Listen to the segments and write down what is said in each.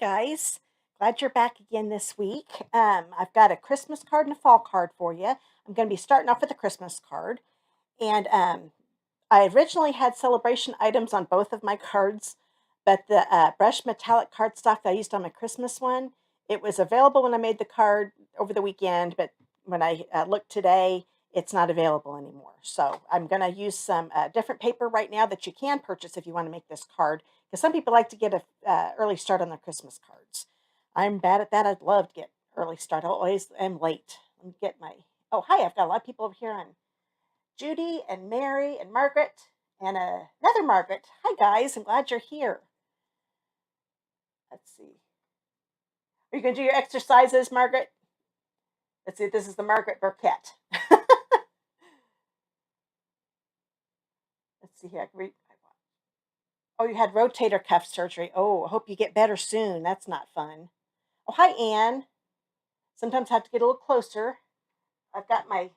guys. Glad you're back again this week. I've got a Christmas card and a fall card for you. I'm going to be starting off with a Christmas card. And I originally had celebration items on both of my cards, but the brushed metallic cardstock that I used on my Christmas one, it was available when I made the card over the weekend, but when I looked today, it's not available anymore. So I'm going to use some different paper right now that you can purchase if you want to make this card, because some people like to get a early start on their Christmas cards. I'm bad at that. I'd love to get early start. I always am late. Let me get my, oh, hi, I've got a lot of people over here on Judy and Mary and Margaret and another Margaret. Hi, guys. I'm glad you're here. Let's see. Are you going to do your exercises, Margaret? Let's see. This is the Margaret Burkett. Let's see here. Oh, you had rotator cuff surgery. Oh, I hope you get better soon. That's not fun. Oh, hi, Anne. Sometimes I have to get a little closer. I've got my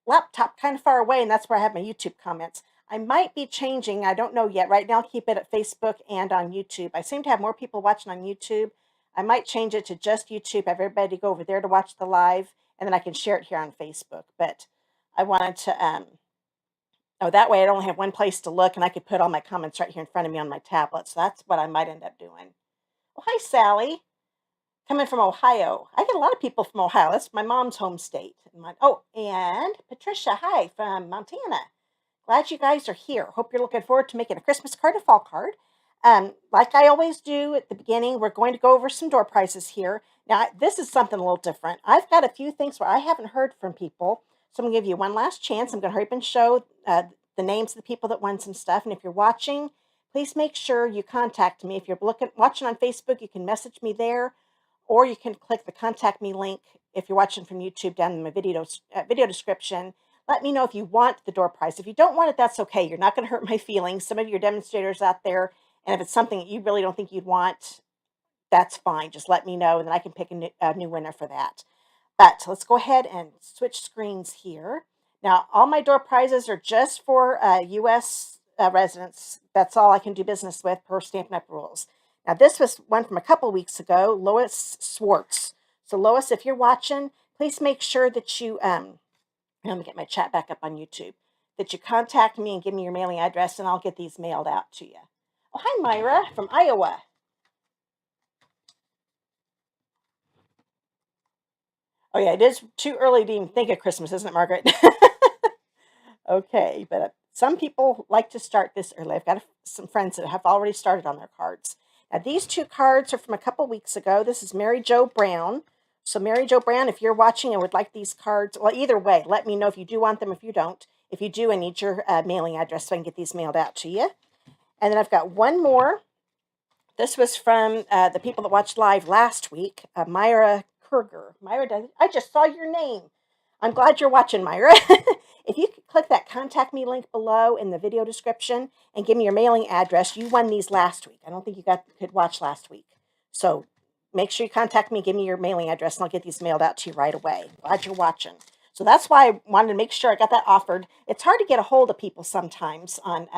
laptop kind of far away, and that's where I have my YouTube comments. I might be changing. I don't know yet. Right now, I'll keep it at Facebook and on YouTube. I seem to have more people watching on YouTube. I might change it to just YouTube. Have everybody go over there to watch the live, and then I can share it here on Facebook. But I wanted to, that way I'd only have one place to look, and I could put all my comments right here in front of me on my tablet. So that's what I might end up doing. Oh, hi, Sally. Coming from Ohio. I get a lot of people from Ohio. That's my mom's home state. And Patricia, hi, from Montana. Glad you guys are here. Hope you're looking forward to making a Christmas card, a fall card. Like I always do at the beginning, we're going to go over some door prizes here. Now, this is something a little different. I've got a few things where I haven't heard from people, so I'm going to give you one last chance. I'm going to hurry up and show the names of the people that won some stuff. And if you're watching, please make sure you contact me. If you're watching on Facebook, you can message me there, or you can click the contact me link if you're watching from YouTube down in my video description. Let me know if you want the door prize. If you don't want it, that's okay. You're not going to hurt my feelings. Some of your demonstrators out there, and if it's something that you really don't think you'd want, that's fine. Just let me know, and then I can pick a new winner for that. But let's go ahead and switch screens here. Now, all my door prizes are just for U.S. Residents. That's all I can do business with per Stampin' Up rules. Now, this was one from a couple weeks ago, Lois Swartz. So, Lois, if you're watching, please make sure that you, let me get my chat back up on YouTube, that you contact me and give me your mailing address, and I'll get these mailed out to you. Oh, hi, Myra from Iowa. Oh, yeah, it is too early to even think of Christmas, isn't it, Margaret? Okay, but some people like to start this early. I've got some friends that have already started on their cards. Now, these two cards are from a couple weeks ago. This is Mary Jo Brown. So, Mary Jo Brown, if you're watching and would like these cards, well, either way, let me know if you do want them, if you don't. If you do, I need your mailing address so I can get these mailed out to you. And then I've got one more. This was from the people that watched live last week, Myra Kurger. Myra, I just saw your name. I'm glad you're watching, Myra. If you could click that contact me link below in the video description and give me your mailing address, you won these last week. I don't think you could watch last week. So make sure you contact me, give me your mailing address, and I'll get these mailed out to you right away. Glad you're watching. So that's why I wanted to make sure I got that offered. It's hard to get a hold of people sometimes on,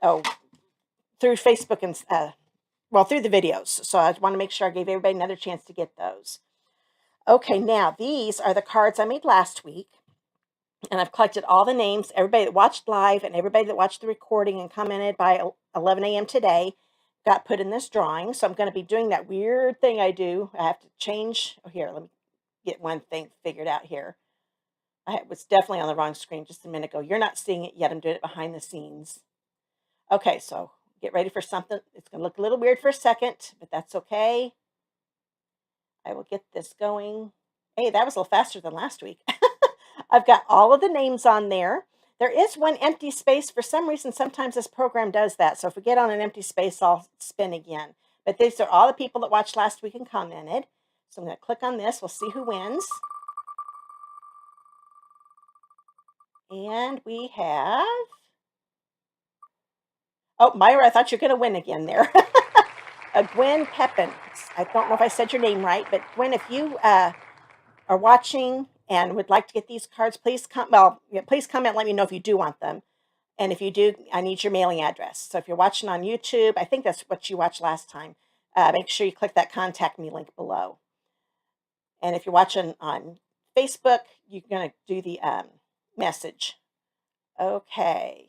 through Facebook and, through the videos. So I want to make sure I gave everybody another chance to get those. Okay, now these are the cards I made last week. And I've collected all the names, everybody that watched live and everybody that watched the recording and commented by 11 a.m. today got put in this drawing. So I'm going to be doing that weird thing I do. I have to change. Oh, here, let me get one thing figured out here. I was definitely on the wrong screen just a minute ago. You're not seeing it yet. I'm doing it behind the scenes. Okay, so get ready for something. It's going to look a little weird for a second, but that's okay. I will get this going. Hey, that was a little faster than last week. I've got all of the names on there. There is one empty space. For some reason, sometimes this program does that. So if we get on an empty space, I'll spin again. But these are all the people that watched last week and commented. So I'm going to click on this. We'll see who wins. And we have... Oh, Myra, I thought you were going to win again there. Gwen Pepin. I don't know if I said your name right, but Gwen, if you are watching and would like to get these cards, please please comment. Let me know if you do want them, and if you do, I need your mailing address. So if you're watching on YouTube, I think that's what you watched last time. make sure you click that contact me link below. And if you're watching on Facebook, you're going to do the message. Okay.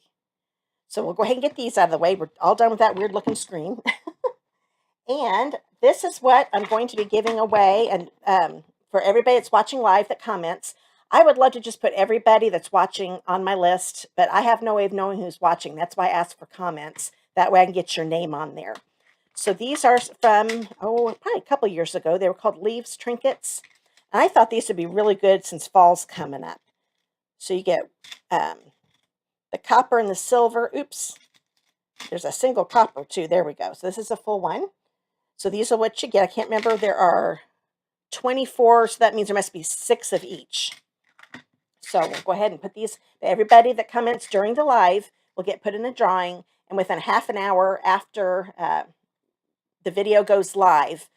So we'll go ahead and get these out of the way. We're all done with that weird looking screen. And this is what I'm going to be giving away. And for everybody that's watching live that comments, I would love to just put everybody that's watching on my list, but I have no way of knowing who's watching. That's why I ask for comments. That way I can get your name on there. So these are from, probably a couple years ago. They were called Leaves Trinkets. And I thought these would be really good since fall's coming up. So you get the copper and the silver. Oops. There's a single copper too. There we go. So this is a full one. So these are what you get. I can't remember. There are 24, so that means there must be 6 of each. So we'll go ahead and put these. Everybody that comments during the live will get put in a drawing. And within half an hour after the video goes live,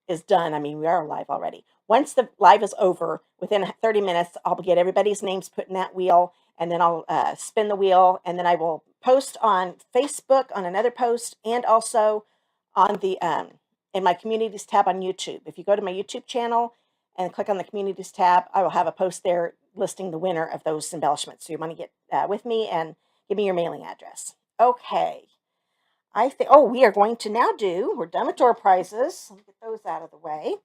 is done. We are live already. Once the live is over, within 30 minutes, I'll get everybody's names put in that wheel, and then I'll spin the wheel, and then I will post on Facebook on another post, and also on the in my communities tab on YouTube. If you go to my YouTube channel and click on the communities tab, I will have a post there listing the winner of those embellishments. So you want to get with me and give me your mailing address. Okay. I think, we are going to now we're done with door prizes. Let me get those out of the way.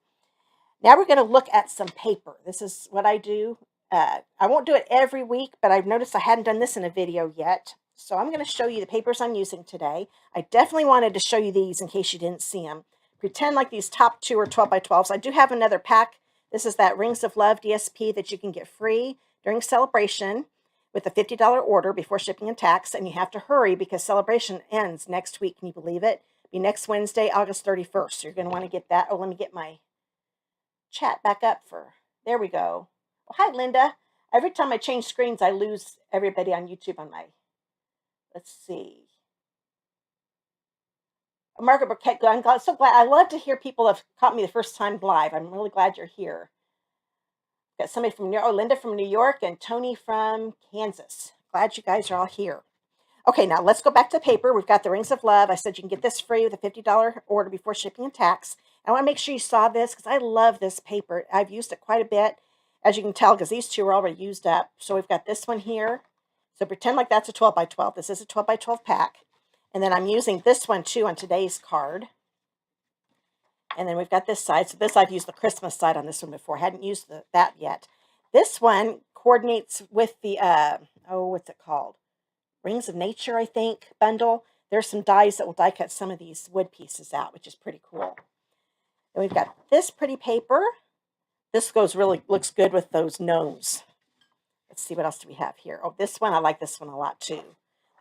Now we're going to look at some paper. This is what I do. I won't do it every week, but I've noticed I hadn't done this in a video yet. So I'm going to show you the papers I'm using today. I definitely wanted to show you these in case you didn't see them. Pretend like these top 2 are 12 by 12s. I do have another pack. This is that Rings of Love DSP that you can get free during Celebration with a $50 order before shipping and tax. And you have to hurry because Celebration ends next week. Can you believe it? It'll be next Wednesday, August 31st. So you're going to want to get that. Oh, let me get my chat back up there we go. Oh, hi, Linda. Every time I change screens, I lose everybody on YouTube on my, let's see. Margaret Burkett, I'm so glad. I love to hear people have caught me the first time live. I'm really glad you're here. Got somebody from Linda from New York and Tony from Kansas. Glad you guys are all here. Okay, now let's go back to paper. We've got the Rings of Love. I said you can get this free with a $50 order before shipping and tax. I want to make sure you saw this because I love this paper. I've used it quite a bit, as you can tell, because these 2 are already used up. So we've got this one here. So pretend like that's a 12 by 12. This is a 12 by 12 pack. And then I'm using this one too on today's card. And then we've got this side. So this, I've used the Christmas side on this one before. I hadn't used that yet. This one coordinates with the, what's it called? Rings of Nature, I think, bundle. There's some dies that will die cut some of these wood pieces out, which is pretty cool. And we've got this pretty paper. This looks good with those gnomes. Let's see, what else do we have here? Oh, this one, I like this one a lot too.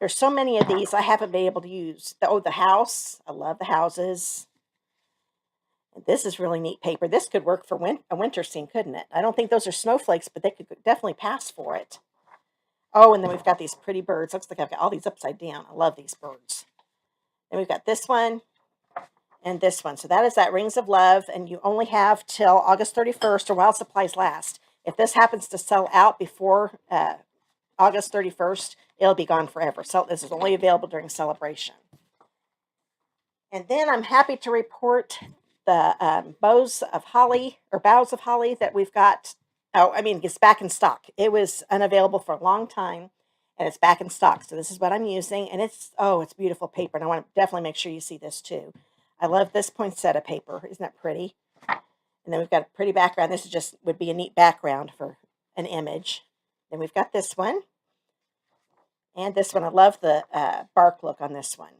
There's so many of these I haven't been able to use. The house. I love the houses. And this is really neat paper. This could work for a winter scene, couldn't it? I don't think those are snowflakes, but they could definitely pass for it. Oh, and then we've got these pretty birds. Looks like I've got all these upside down. I love these birds. Then we've got this one and this one. So that is that Rings of Love, and you only have till August 31st or while supplies last. If this happens to sell out before August 31st, it'll be gone forever. So this is only available during Celebration. And then I'm happy to report the Boughs of Holly that we've got. It's back in stock. It was unavailable for a long time, and it's back in stock. So this is what I'm using, and it's beautiful paper, and I want to definitely make sure you see this too. I love this poinsettia paper. Isn't that pretty? And then we've got a pretty background. This would be a neat background for an image. Then we've got this one, and this one. I love the bark look on this one,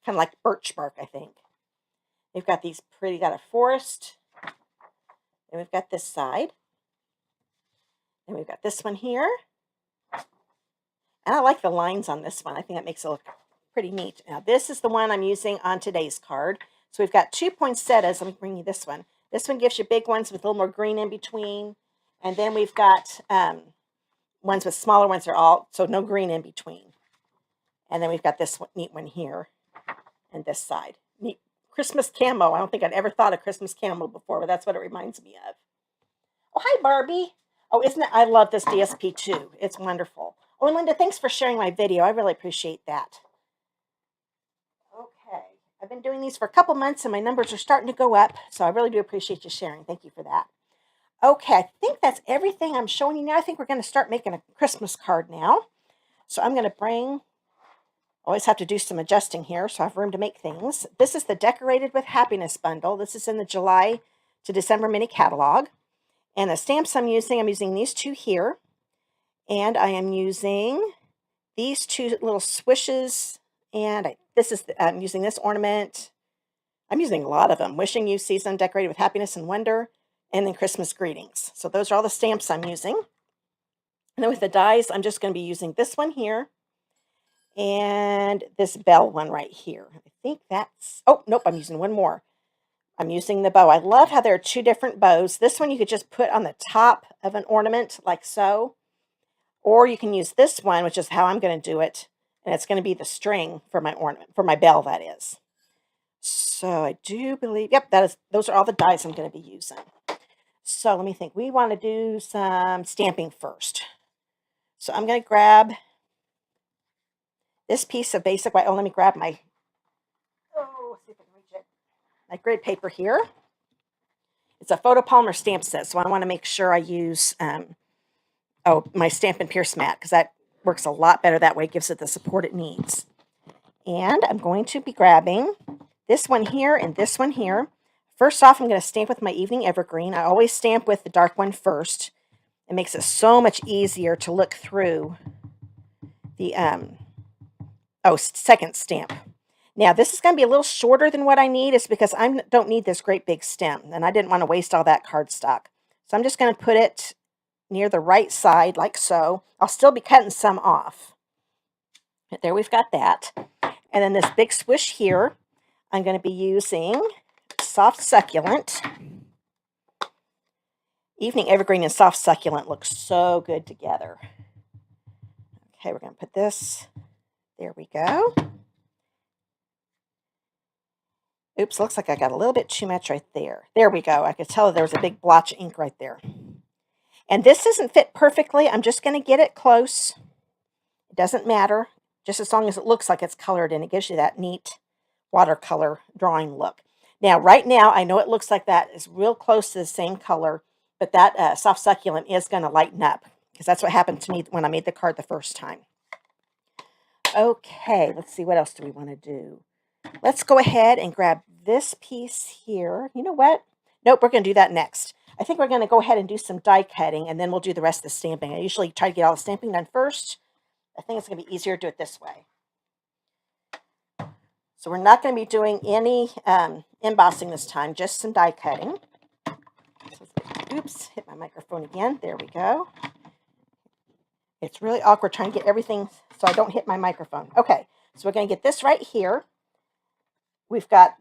kind of like birch bark, I think. We've got these pretty. Got a forest, and we've got this side. And we've got this one here. And I like the lines on this one. I think that makes it look pretty neat. Now, this is the one I'm using on today's card. So we've got 2 poinsettias. Let me bring you this one. This one gives you big ones with a little more green in between. And then we've got ones with smaller ones so no green in between. And then we've got this neat one here and this side. Neat Christmas camo. I don't think I'd ever thought of Christmas camo before, but that's what it reminds me of. Oh, hi, Barbie. Oh, isn't it? I love this DSP too. It's wonderful. Oh, and Linda, thanks for sharing my video. I really appreciate that. Okay. I've been been doing these for a couple months and my numbers are starting to go up. So I really do appreciate you sharing. Thank you for that. Okay, I think that's everything I'm showing you now. I think we're going to start making a Christmas card now. So I'm going to always have to do some adjusting here so I have room to make things. This is the Decorated with Happiness bundle. This is in the July to December mini catalog. And the stamps I'm using these two here. And I am using these two little swishes. And I'm using this ornament. I'm using a lot of them. Wishing you season decorated with happiness and wonder. And then Christmas greetings. So those are all the stamps I'm using. And then with the dies, I'm just going to be using this one here. And this bell one right here. I think that's, oh, nope, I'm using one more. I'm using the bow. I love how there are two different bows. This one you could just put on the top of an ornament like so. Or you can use this one, which is how I'm going to do it. And it's going to be the string for my ornament, for my bell, that is. So I do believe, yep, those are all the dies I'm going to be using. So let me think. We want to do some stamping first. So I'm going to grab this piece of basic white. Oh, let me grab my, see if I can reach it. My grid paper here. It's a photopolymer stamp set, so I want to make sure I use my Stampin' Pierce mat, because that works a lot better that way. It gives it the support it needs. And I'm going to be grabbing this one here and this one here. First off, I'm going to stamp with my Evening Evergreen. I always stamp with the dark one first. It makes it so much easier to look through the second stamp. Now, this is going to be a little shorter than what I need. It's because I don't need this great big stem, and I didn't want to waste all that cardstock. So I'm just going to put it near the right side, like so. I'll still be cutting some off. But there we've got that. And then this big swish here, I'm going to be using Soft Succulent. Evening Evergreen and Soft Succulent look so good together. Okay, we're going to put this, there we go. Oops, looks like I got a little bit too much right there. There we go. I could tell there was a big blotch of ink right there. And this doesn't fit perfectly. I'm just going to get it close. It doesn't matter, just as long as it looks like it's colored and it gives you that neat watercolor drawing look. Now, right now, I know it looks like that is real close to the same color, but that Soft Succulent is going to lighten up, because that's what happened to me when I made the card the first time. Okay, let's see, what else do we want to do? Let's go ahead and grab this piece here. You know what? Nope, we're going to do that next. I think we're going to go ahead and do some die cutting, and then we'll do the rest of the stamping. I usually try to get all the stamping done first. I think it's going to be easier to do it this way. So we're not going to be doing any embossing this time, just some die cutting. So, oops, hit my microphone again. There we go. It's really awkward trying to get everything so I don't hit my microphone. Okay, so we're going to get this right here. We've got,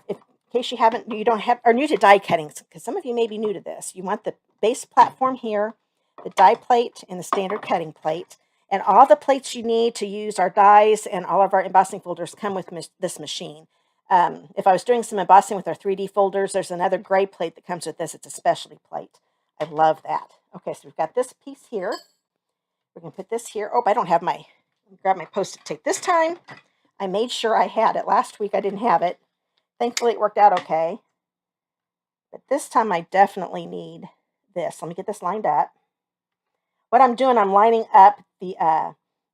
in case you are new to die cutting, because some of you may be new to this, you want the base platform here, the die plate, and the standard cutting plate. And all the plates you need to use our dies and all of our embossing folders come with this machine. If I was doing some embossing with our 3D folders, there's another gray plate that comes with this. It's a specialty plate. I love that. Okay, so we've got this piece here. We're going to put this here. Oh, I don't have grab my Post-it tape. This time, I made sure I had it. Last week, I didn't have it. Thankfully, it worked out okay. But this time, I definitely need this. Let me get this lined up. What I'm doing, I'm lining up the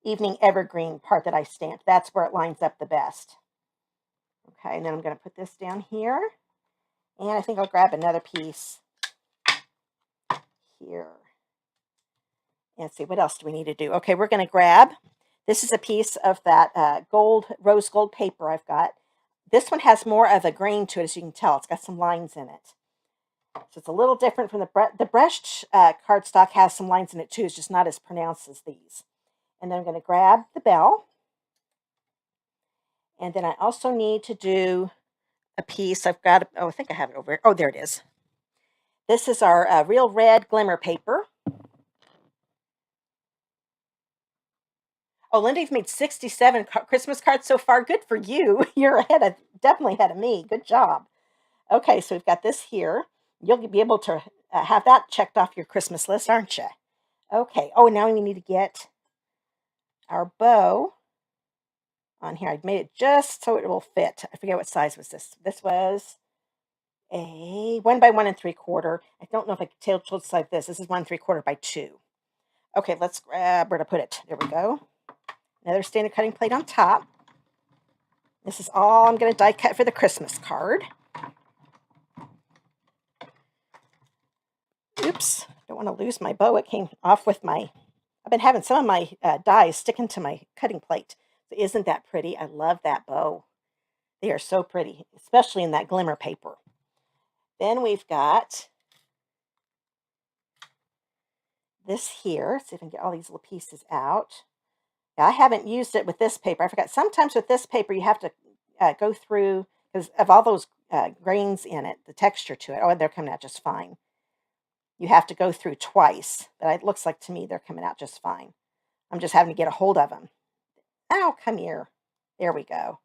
Evening Evergreen part that I stamped. That's where it lines up the best. Okay, and then I'm going to put this down here. And I think I'll grab another piece here. And see, what else do we need to do? Okay, we're going to grab, this is a piece of that rose gold paper I've got. This one has more of a grain to it, as you can tell. It's got some lines in it. So it's a little different from the brushed cardstock has some lines in it too. It's just not as pronounced as these. And then I'm going to grab the bell. And then I also need to do a piece. I've got, I think I have it over here. Oh, there it is. This is our real red glimmer paper. Oh, Linda, you've made 67 Christmas cards so far. Good for you. You're definitely ahead of me. Good job. Okay, so we've got this here. You'll be able to have that checked off your Christmas list, aren't you? Okay. Oh, now we need to get our bow on here. I made it just so it will fit. I forget what size was this. This was a 1 by 1 3/4. I don't know if I could tell it's like this. This is 1 3/4 by 2. Okay, let's grab where to put it. There we go. Another standard cutting plate on top. This is all I'm going to die cut for the Christmas card. Oops, don't want to lose my bow. It came off with my, I've been having some of my dies sticking to my cutting plate. So isn't that pretty? I love that bow. They are so pretty, especially in that glimmer paper. Then we've got this here. See if I can get all these little pieces out. Now, I haven't used it with this paper. I forgot. Sometimes with this paper, you have to go through, because of all those grains in it, the texture to it. Oh, they're coming out just fine. You have to go through twice, but it looks like to me they're coming out just fine. I'm just having to get a hold of them. Ow, come here. There we go.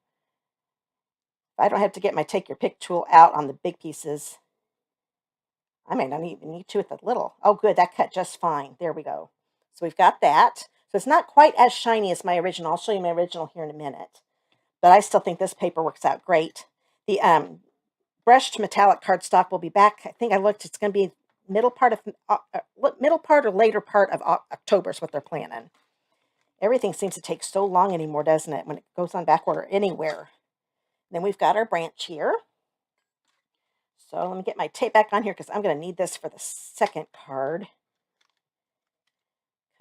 I don't have to get my take your pick tool out on the big pieces. I may not even need to with the little. Oh, good. That cut just fine. There we go. So we've got that. So it's not quite as shiny as my original. I'll show you my original here in a minute. But I still think this paper works out great. The brushed metallic cardstock will be back. I think I looked. It's going to be middle part or later part of October is what they're planning. Everything seems to take so long anymore, doesn't it, when it goes on back order anywhere. Then we've got our branch here. So let me get my tape back on here because I'm going to need this for the second card.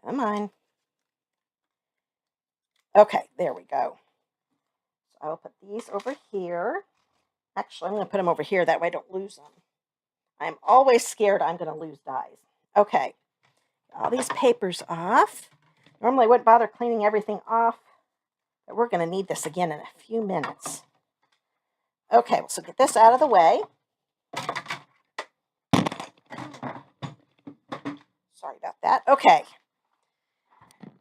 Come on. Okay, there we go. So I will put these over here. Actually, I'm going to put them over here. That way I don't lose them. I'm always scared I'm going to lose dies. Okay, all these papers off. Normally I wouldn't bother cleaning everything off, but we're going to need this again in a few minutes. Okay, so get this out of the way. Sorry about that. Okay,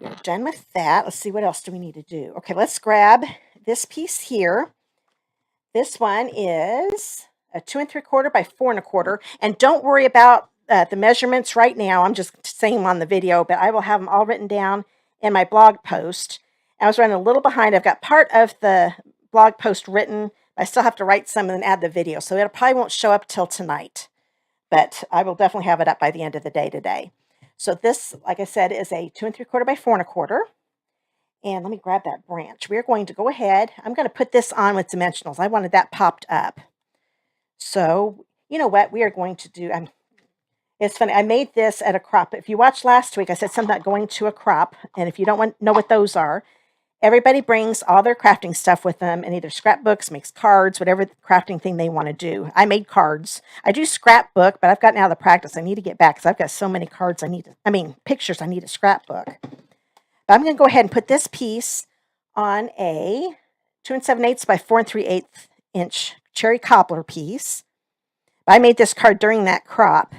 we're done with that. Let's see, what else do we need to do? Okay, let's grab this piece here. This one is a 2 3/4 by 4 1/4. And don't worry about the measurements right now. I'm just saying them on the video, but I will have them all written down in my blog post. I was running a little behind. I've got part of the blog post written. I still have to write some and then add the video. So it probably won't show up till tonight, but I will definitely have it up by the end of the day today. So this, like I said, is a 2 3/4 by 4 1/4. And let me grab that branch. We're going to go ahead. I'm going to put this on with dimensionals. I wanted that popped up. So, you know what we are going to do? It's funny. I made this at a crop. If you watched last week, I said something about going to a crop. And if you don't know what those are, everybody brings all their crafting stuff with them and either scrapbooks, makes cards, whatever crafting thing they want to do. I made cards. I do scrapbook, but I've gotten out of the practice. I need to get back because I've got so many cards pictures I need a scrapbook. But I'm going to go ahead and put this piece on a 2 7/8 by 4 3/8 inch cherry cobbler piece. I made this card during that crop,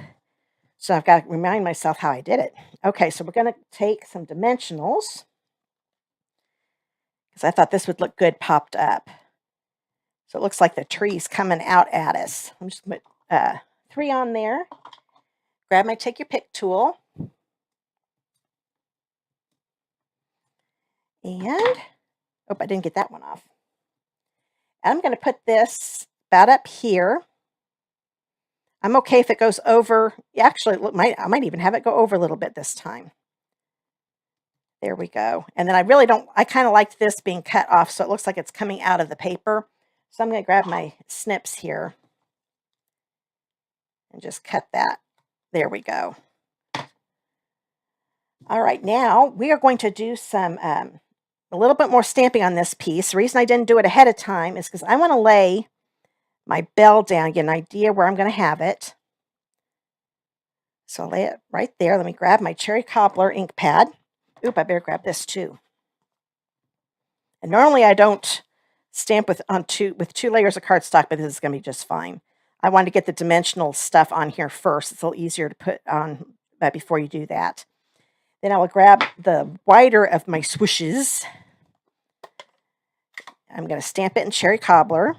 so I've got to remind myself how I did it. Okay, so we're going to take some dimensionals because I thought this would look good popped up. So it looks like the tree's coming out at us. I'm just going to put 3 on there. Grab my take your pick tool. And, oh, I didn't get that one off. I'm going to put this about up here. I'm okay if it goes over. Actually, I might even have it go over a little bit this time. There we go. And then I kind of liked this being cut off, so it looks like it's coming out of the paper. So I'm going to grab my snips here and just cut that. There we go. All right, now we are going to do some a little bit more stamping on this piece. The reason I didn't do it ahead of time is because I want to lay my bell down, get an idea where I'm going to have it. So I'll lay it right there. Let me grab my cherry cobbler ink pad. Oop, I better grab this too. And normally I don't stamp with two layers of cardstock, but this is going to be just fine. I wanted to get the dimensional stuff on here first. It's a little easier to put on before you do that. Then I will grab the wider of my swooshes. I'm going to stamp it in cherry cobbler.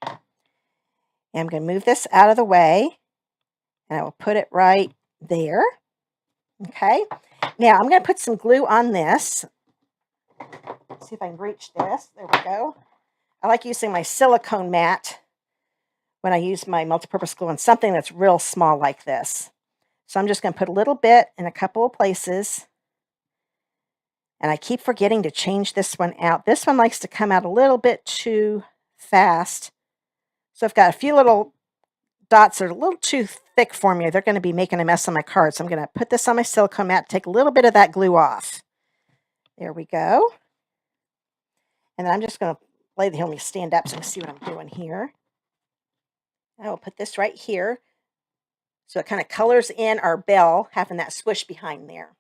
And I'm going to move this out of the way. And I will put it right there. Okay. Now I'm going to put some glue on this. Let's see if I can reach this. There we go. I like using my silicone mat when I use my multi-purpose glue on something that's real small like this. So I'm just going to put a little bit in a couple of places. And I keep forgetting to change this one out. This one likes to come out a little bit too fast. So I've got a few little dots that are a little too thick for me. They're going to be making a mess on my card. So I'm going to put this on my silicone mat, take a little bit of that glue off. There we go. And then I'm just going to let me stand up so you can see what I'm doing here. I will put this right here so it kind of colors in our bell, having that swoosh behind there.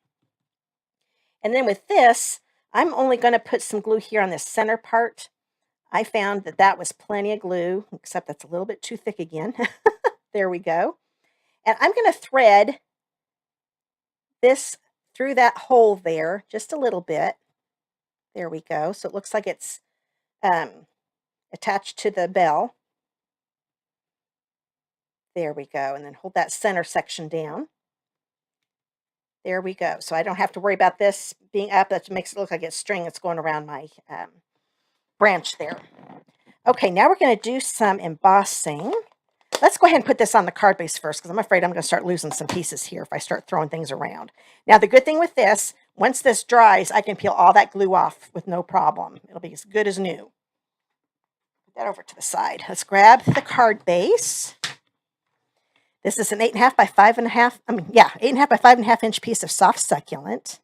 And then with this, I'm only going to put some glue here on this center part. I found that that was plenty of glue, except that's a little bit too thick again. There we go. And I'm going to thread this through that hole there just a little bit. There we go. So it looks like it's attached to the bell. There we go. And then hold that center section down. There we go. So I don't have to worry about this being up. That makes it look like it's string that's going around my branch there. Okay, now we're going to do some embossing. Let's go ahead and put this on the card base first, because I'm afraid I'm going to start losing some pieces here if I start throwing things around. Now, the good thing with this, once this dries, I can peel all that glue off with no problem. It'll be as good as new. Put that over to the side. Let's grab the card base. This is an 8.5 by 5.5, 8.5 by 5.5 inch piece of soft succulent.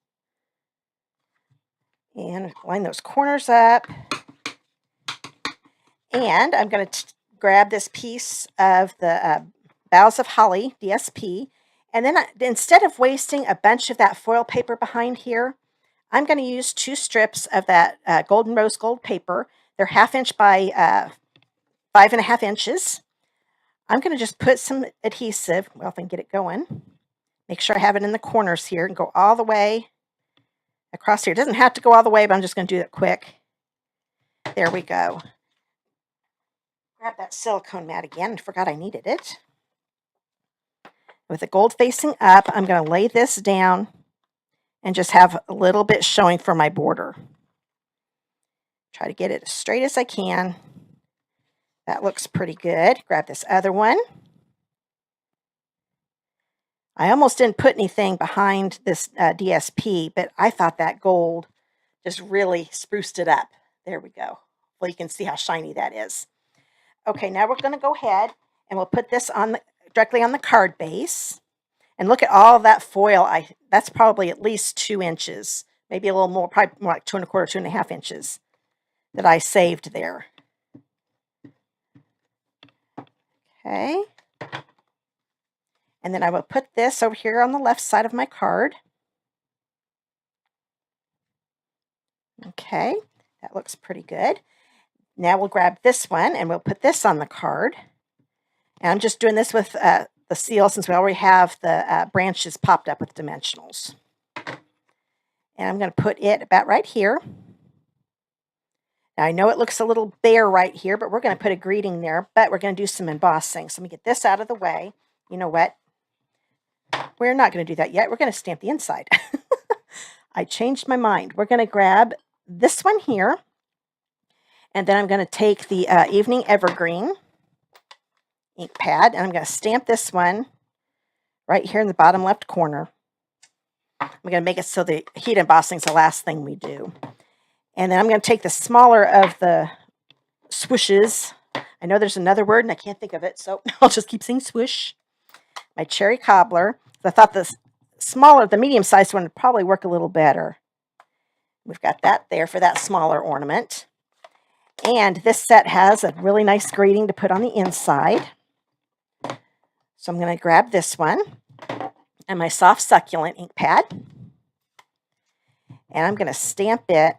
And line those corners up. And I'm going to grab this piece of the Boughs of Holly DSP. And then instead of wasting a bunch of that foil paper behind here, I'm going to use 2 strips of that golden rose gold paper. They're 1/2 inch by 5.5 inches. I'm going to just put some adhesive, well, if I can get it going. Make sure I have it in the corners here and go all the way across here. It doesn't have to go all the way, but I'm just going to do it quick. There we go. Grab that silicone mat again. I forgot I needed it. With the gold facing up, I'm going to lay this down and just have a little bit showing for my border. Try to get it as straight as I can. That looks pretty good. Grab this other one. I almost didn't put anything behind this DSP, but I thought that gold just really spruced it up. There we go. Well, you can see how shiny that is. Okay, now we're going to go ahead and we'll put this on directly on the card base. And look at all of that foil. That's probably at least 2 inches, maybe a little more, probably more like 2 1/4, 2.5 inches that I saved there. Okay. And then I will put this over here on the left side of my card. Okay, that looks pretty good. Now we'll grab this one and we'll put this on the card. And I'm just doing this with the seal since we already have the branches popped up with dimensionals. And I'm going to put it about right here. Now I know it looks a little bare right here, but we're going to put a greeting there, but we're going to do some embossing. So let me get this out of the way. You know what? We're not going to do that yet. We're going to stamp the inside. I changed my mind. We're going to grab this one here. And then I'm going to take the Evening Evergreen ink pad, and I'm going to stamp this one right here in the bottom left corner. I'm going to make it so the heat embossing is the last thing we do. And then I'm going to take the smaller of the swooshes. I know there's another word, and I can't think of it, so I'll just keep saying swoosh. My cherry cobbler. I thought the smaller, the medium-sized one would probably work a little better. We've got that there for that smaller ornament. And this set has a really nice greeting to put on the inside. So I'm going to grab this one and my soft succulent ink pad. And I'm going to stamp it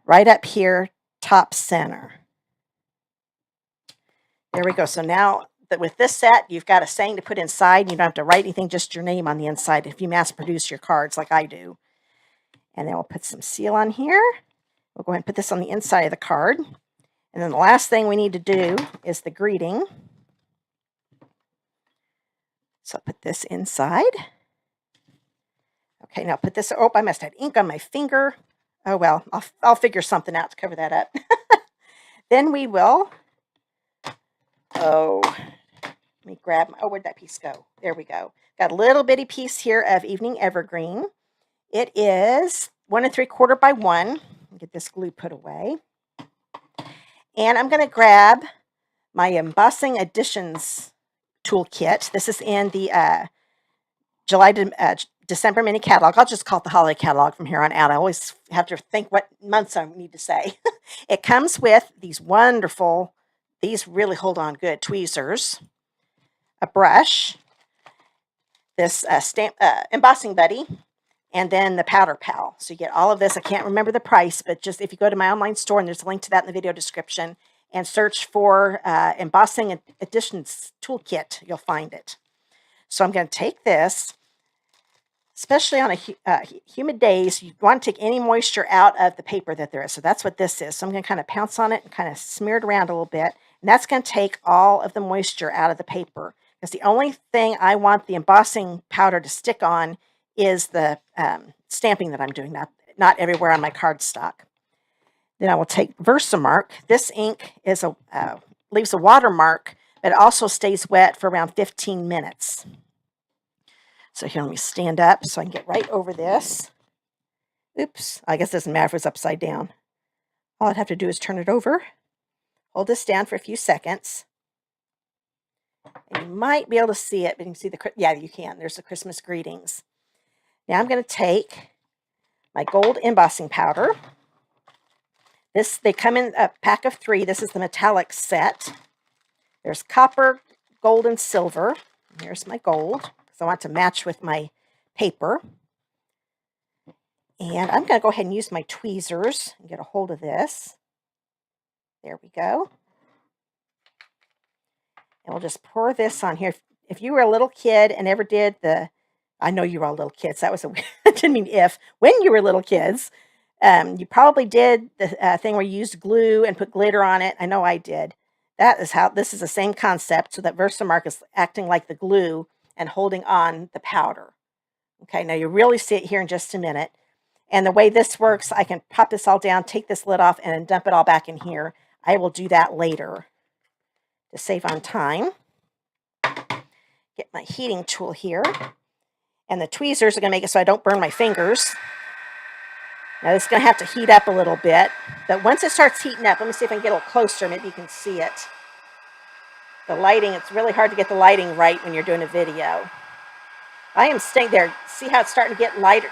right up here, top center. There we go. So now that with this set, you've got a saying to put inside. You don't have to write anything, just your name on the inside if you mass produce your cards like I do. And then we'll put some seal on here. We'll go ahead and put this on the inside of the card. And then the last thing we need to do is the greeting. So I'll put this inside. Okay, now put this, oh, I must have ink on my finger. Oh, well, I'll figure something out to cover that up. Then we will, oh, let me grab, where'd that piece go? There we go. Got a little bitty piece here of Evening Evergreen. It is 1 3/4 by 1. Get this glue put away. And I'm going to grab my Embossing Additions toolkit. This is in the December mini catalog. I'll just call it the holiday catalog from here on out. I always have to think what months I need to say. It comes with these wonderful, these really hold on good tweezers, a brush, this embossing buddy, and then the powder pal. So you get all of this. I can't remember the price, but just if you go to my online store, and there's a link to that in the video description, and search for Embossing Additions Toolkit, you'll find it. So I'm going to take this, especially on humid days, you want to take any moisture out of the paper that there is. So that's what this is. So I'm going to kind of pounce on it and kind of smear it around a little bit. And that's going to take all of the moisture out of the paper. Because the only thing I want the embossing powder to stick on is the stamping that I'm doing, not everywhere on my cardstock. Then I will take Versamark. This ink is leaves a watermark, but it also stays wet for around 15 minutes. So here, let me stand up so I can get right over this. Oops, I guess it doesn't matter if it's upside down. All I'd have to do is turn it over, hold this down for a few seconds. And you might be able to see it, but you can see yeah, you can. There's the Christmas greetings. Now I'm going to take my gold embossing powder. They come in a pack of 3. This is the metallic set. There's copper, gold, and silver. Here's my gold, because I want to match with my paper. And I'm going to go ahead and use my tweezers and get a hold of this. There we go. And we'll just pour this on here. If you were a little kid and ever did I know you were all little kids. That was I didn't mean if. When you were little kids, you probably did the thing where you used glue and put glitter on it. I know I did. This is the same concept, so that Versamark is acting like the glue and holding on the powder. Okay, now you really see it here in just a minute. And the way this works, I can pop this all down, take this lid off, and then dump it all back in here. I will do that later to save on time. Get my heating tool here. And the tweezers are going to make it so I don't burn my fingers. Now this is going to have to heat up a little bit. But once it starts heating up, let me see if I can get a little closer. Maybe you can see it. The lighting, it's really hard to get the lighting right when you're doing a video. I am staying there. See how it's starting to get lighter,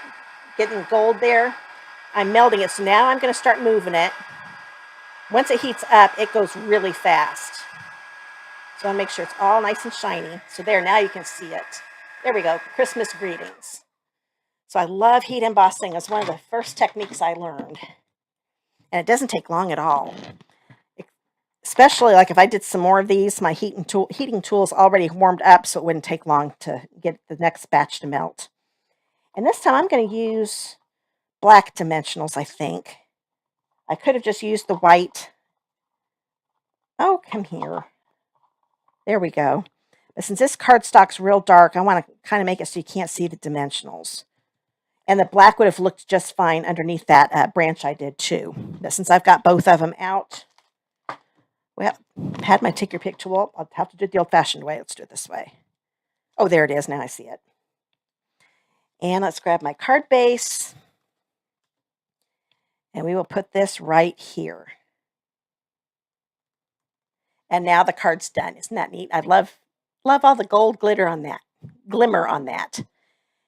getting gold there? I'm melting it. So now I'm going to start moving it. Once it heats up, it goes really fast. So I'll make sure it's all nice and shiny. So there, now you can see it. There we go, Christmas greetings. So I love heat embossing. It's one of the first techniques I learned. And it doesn't take long at all. Especially like if I did some more of these, my heating tool is already warmed up, so it wouldn't take long to get the next batch to melt. And this time I'm going to use black dimensionals, I think. I could have just used the white. Oh, come here. There we go. But since this cardstock's real dark, I want to kind of make it so you can't see the dimensionals. And the black would have looked just fine underneath that branch I did too. But since I've got both of them out, well, I had my take your pick tool. I'll have to do it the old-fashioned way. Let's do it this way. Oh, there it is. Now I see it. And let's grab my card base. And we will put this right here. And now the card's done. Isn't that neat? I love all the gold glitter on that, glimmer on that.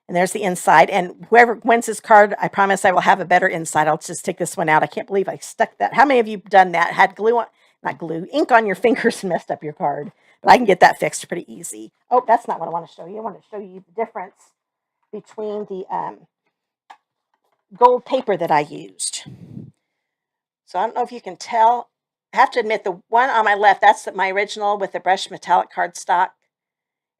And there's the inside. And whoever wins this card, I promise I will have a better inside. I'll just take this one out. I can't believe I stuck that. How many of you have done that? Had ink on your fingers and messed up your card. But I can get that fixed pretty easy. Oh, that's not what I want to show you. I want to show you the difference between the gold paper that I used. So I don't know if you can tell. I have to admit, the one on my left, that's my original with the brushed metallic cardstock.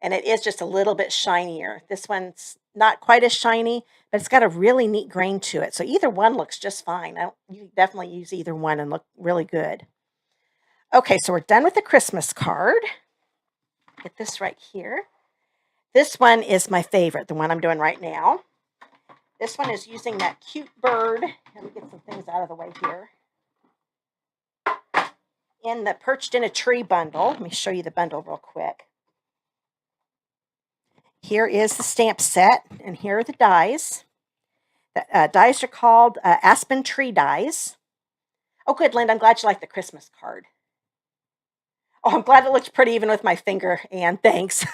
And it is just a little bit shinier. This one's not quite as shiny, but it's got a really neat grain to it. So either one looks just fine. You can definitely use either one and look really good. Okay, so we're done with the Christmas card. Get this right here. This one is my favorite, the one I'm doing right now. This one is using that cute bird. Let me get some things out of the way here. In the Perched in a Tree bundle. Let me show you the bundle real quick. Here is the stamp set, and here are the dies. The dies are called Aspen Tree Dies. Oh, good, Linda. I'm glad you like the Christmas card. Oh, I'm glad it looks pretty even with my finger, Anne. Thanks.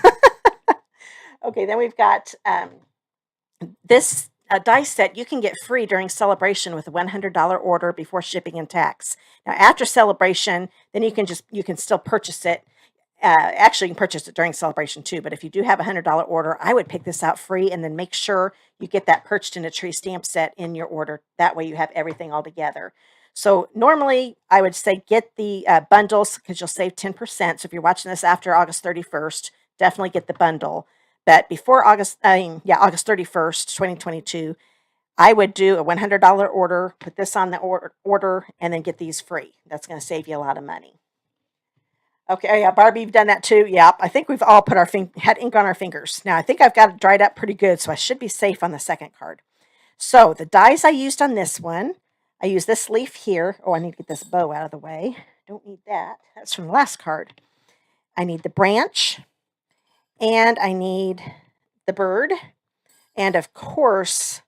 Okay, then we've got this dice set you can get free during Celebration with a $100 order before shipping and tax. Now, after Celebration, then you can still purchase it. Actually, you can purchase it during Celebration too, but if you do have a $100 order, I would pick this out free and then make sure you get that Perched in a Tree stamp set in your order. That way you have everything all together. So normally I would say get the bundles because you'll save 10%. So if you're watching this after August 31st, definitely get the bundle. But before August 31st, 2022, I would do a $100 order, put this on the order, and then get these free. That's going to save you a lot of money. Okay, yeah, Barbie, you've done that too. Yep, I think we've all put had ink on our fingers. Now, I think I've got it dried up pretty good, so I should be safe on the second card. So the dies I used on this one, I used this leaf here. Oh, I need to get this bow out of the way. Don't need that. That's from the last card. I need the branch, and I need the bird, and of course,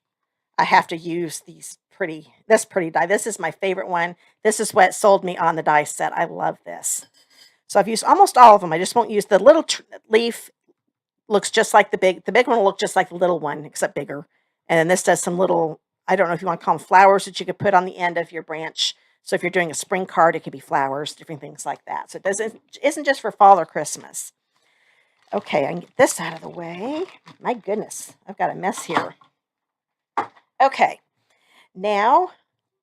I have to use this pretty die. This is my favorite one. This is what sold me on the die set. I love this. So I've used almost all of them. I just won't use the little leaf. Looks just like the big. The big one will look just like the little one, except bigger. And then this does some little, I don't know if you want to call them flowers that you could put on the end of your branch. So if you're doing a spring card, it could be flowers, different things like that. So it isn't just for fall or Christmas. Okay, I can get this out of the way. My goodness, I've got a mess here. Okay, now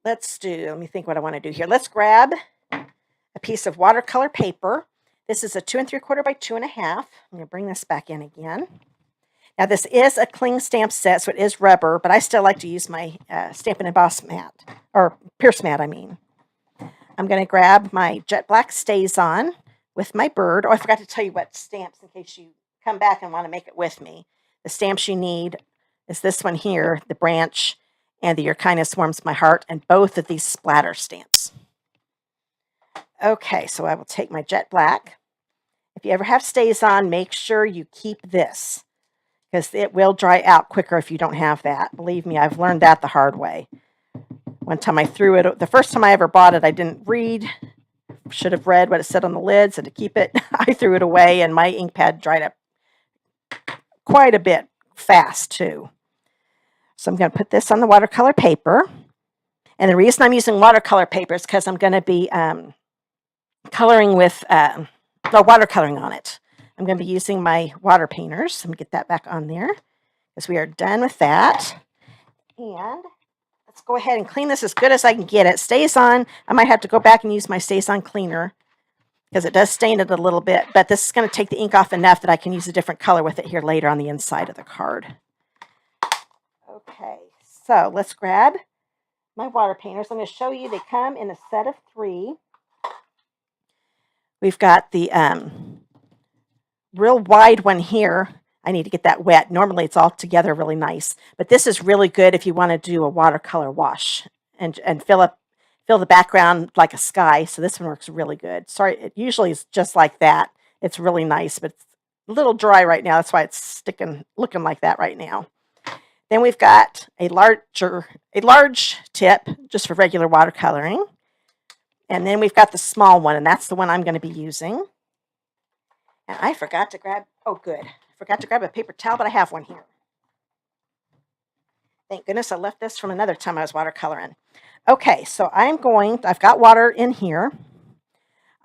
let me think what I want to do here. Let's grab a piece of watercolor paper. This is a 2 3/4 by 2.5. I'm going to bring this back in again. Now this is a cling stamp set, so it is rubber, but I still like to use my Stampin' Emboss mat, or Pierce mat, I mean. I'm going to grab my jet black Stays On with my bird. Oh, I forgot to tell you what stamps in case you come back and want to make it with me. The stamps you need is this one here, the branch, and the Your Kindness Warms My Heart, and both of these splatter stamps. Okay, so I will take my jet black. If you ever have Stays On, make sure you keep this because it will dry out quicker if you don't have that. Believe me, I've learned that the hard way. One time I threw it, the first time I ever bought it, I didn't read, should have read what it said on the lid, so to keep it, I threw it away, and my ink pad dried up quite a bit fast too. So I'm going to put this on the watercolor paper. And the reason I'm using watercolor paper is because I'm going to be coloring with, watercoloring on it. I'm going to be using my water painters. Let me get that back on there because we are done with that. And let's go ahead and clean this as good as I can get it. Stays On. I might have to go back and use my Stays On cleaner because it does stain it a little bit, but this is going to take the ink off enough that I can use a different color with it here later on the inside of the card. Okay, so let's grab my water painters. I'm going to show you they come in a set of 3. We've got the real wide one here. I need to get that wet. Normally it's all together really nice, but this is really good if you want to do a watercolor wash and fill the background like a sky. So this one works really good. Sorry, it usually is just like that. It's really nice, but it's a little dry right now. That's why it's looking like that right now. Then we've got a large tip just for regular watercoloring. And then we've got the small one, and that's the one I'm going to be using. And I forgot to grab, oh good, I forgot to grab a paper towel, but I have one here. Thank goodness I left this from another time I was watercoloring. Okay, so I've got water in here.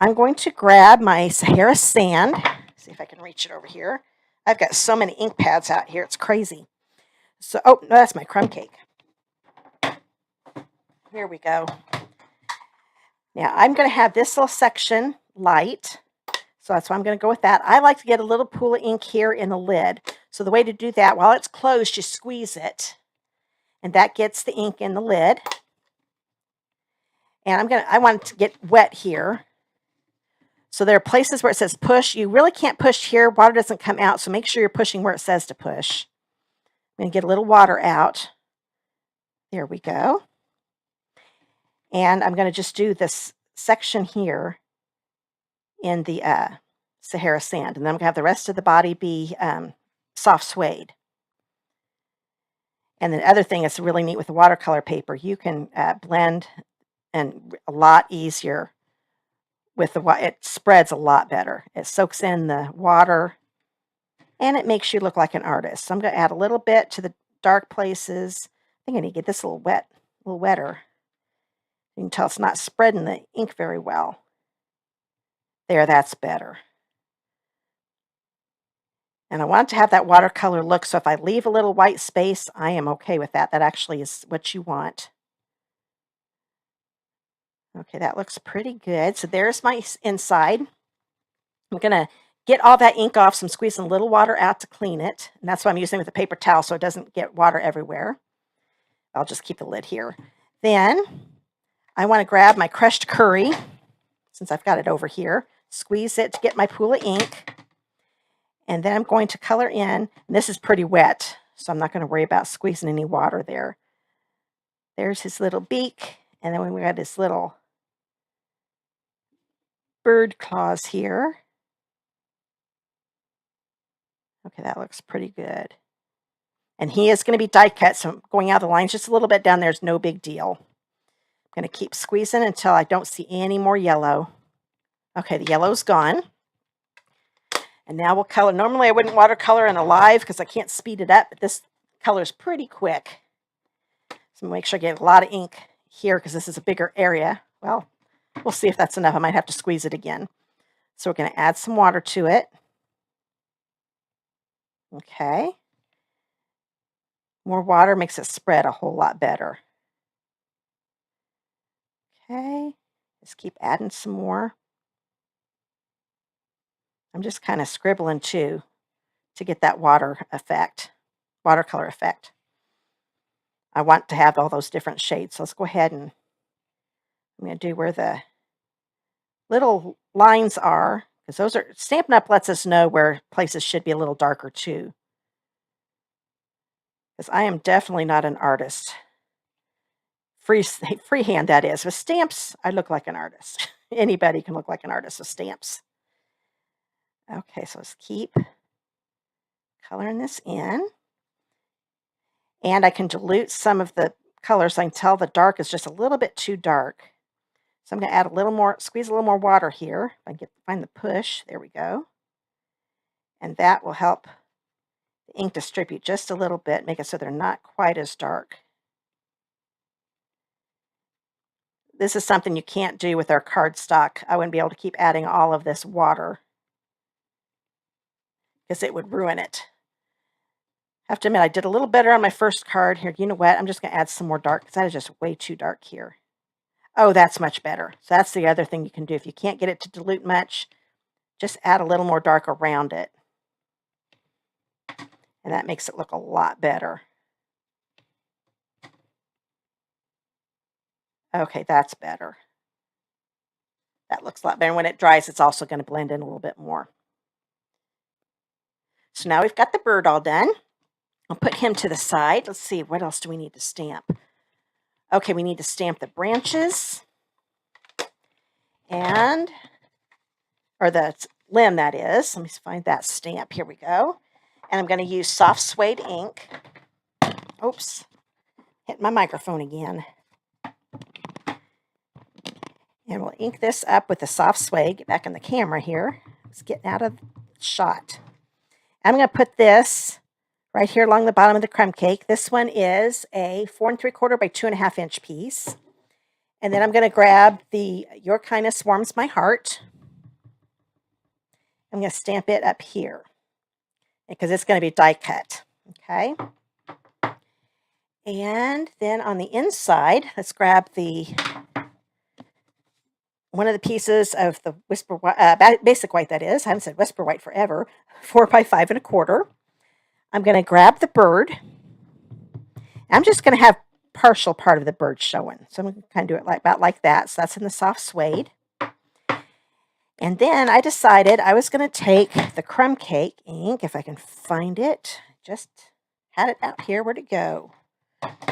I'm going to grab my Sahara Sand. See if I can reach it over here. I've got so many ink pads out here, it's crazy. So, oh, no, that's my crumb cake. Here we go. Now, I'm going to have this little section light, so that's why I'm going to go with that. I like to get a little pool of ink here in the lid. So the way to do that, while it's closed, you squeeze it, and that gets the ink in the lid. And I want it to get wet here. So there are places where it says push. You really can't push here. Water doesn't come out, so make sure you're pushing where it says to push. I'm going to get a little water out. There we go. And I'm going to just do this section here in the Sahara sand. And then I'm going to have the rest of the body be soft suede. And the other thing that's really neat with the watercolor paper, you can blend and a lot easier with the water. It spreads a lot better. It soaks in the water and it makes you look like an artist. So I'm going to add a little bit to the dark places. I think I need to get this a little wetter. You can tell it's not spreading the ink very well. There, that's better. And I want it to have that watercolor look, so if I leave a little white space, I am okay with that. That actually is what you want. Okay, that looks pretty good. So there's my inside. I'm going to get all that ink off, so I'm squeezing a little water out to clean it. And that's why I'm using it with a paper towel so it doesn't get water everywhere. I'll just keep the lid here. Then I want to grab my crushed curry, since I've got it over here, squeeze it to get my pool of ink. And then I'm going to color in, and this is pretty wet, so I'm not going to worry about squeezing any water there. There's his little beak, and then we got his little bird claws here. Okay, that looks pretty good. And he is going to be die cut, so I'm going out of the lines just a little bit down there is no big deal. I'm going to keep squeezing until I don't see any more yellow. Okay, the yellow's gone. And now we'll color. Normally I wouldn't watercolor in Alive because I can't speed it up, but this color is pretty quick. So make sure I get a lot of ink here because this is a bigger area. Well, we'll see if that's enough. I might have to squeeze it again. So we're going to add some water to it. Okay. More water makes it spread a whole lot better. Okay. Just keep adding some more. I'm just kind of scribbling too to get that watercolor effect. I want to have all those different shades. So let's go ahead and I'm going to do where the little lines are, because those are, Stampin' Up! Lets us know where places should be a little darker too. Because I am definitely not an artist. Freehand, that is. With stamps, I look like an artist. Anybody can look like an artist with stamps. Okay, so let's keep coloring this in. And I can dilute some of the colors. I can tell the dark is just a little bit too dark. So I'm going to add a little more, squeeze a little more water here. If I can find the push, there we go. And that will help the ink distribute just a little bit, make it so they're not quite as dark. This is something you can't do with our cardstock. I wouldn't be able to keep adding all of this water because it would ruin it. I have to admit, I did a little better on my first card here. You know what? I'm just going to add some more dark because that is just way too dark here. Oh, that's much better. So that's the other thing you can do. If you can't get it to dilute much, just add a little more dark around it. And that makes it look a lot better. Okay, that's better. That looks a lot better. When it dries, it's also going to blend in a little bit more. So now we've got the bird all done. I'll put him to the side. Let's see, what else do we need to stamp? Okay, we need to stamp the branches. Or the limb, that is. Let me find that stamp. Here we go. And I'm going to use soft suede ink. Oops, hit my microphone again. And we'll ink this up with the soft suede. Get back in the camera here. It's getting out of shot. I'm going to put this right here along the bottom of the crumb cake. This one is a 4 3/4 by 2.5 inch piece. And then I'm going to grab the Your Kindness Warms My Heart. I'm going to stamp it up here because it's going to be die cut. Okay. And then on the inside, let's grab one of the pieces of the Whisper Basic White, that is. I haven't said Whisper White forever. 4 by 5 1/4. I'm going to grab the bird. I'm just going to have partial part of the bird showing. So I'm going to kind of do it about like that. So that's in the soft suede. And then I decided I was going to take the crumb cake ink, if I can find it. Just had it out here. Where'd it go?